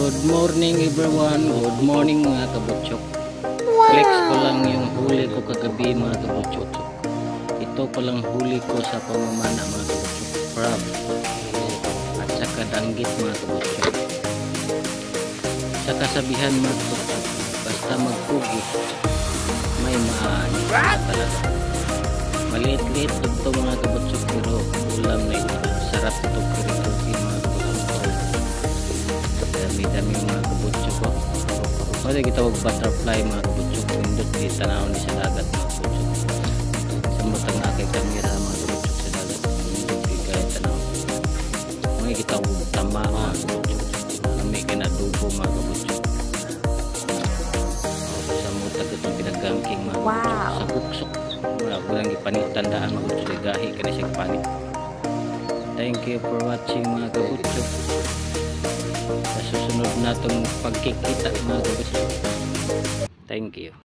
Good morning everyone, good morning mga kabutsok. Flex ko lang yung huli ko kagabi mga kabutsok. Ito palang huli ko sa pamamana mga kabutsok. Crab at saka danggit mga kabutsok. Sa kasabihan mga kabutsok, basta magpugi may maani talaga. Maliit-liit ito mga kabutsok pero ulam na ito. Sarap ito kiri-kiri mga kabutsok. Dami-dami mga kabutsok ko. Pwede kita wag butterfly mga kabutsok. Pindot di tanaw ni sa dagat mga kabutsok. Samutang na kay kamera mga kabutsok sa dagat. Pindot di kaya tanaw. Mga kita wag tama mga kabutsok. Nami ka na dugo mga kabutsok. Samutang itong pinagangking mga kabutsok. Sa buksok. Wala ko lang ipanitandaan mga kabutsok. Gahi ka na siya panik. Thank you for watching mga kabutsok. Sa susunod natong pagkikita mga kabutsok. Thank you.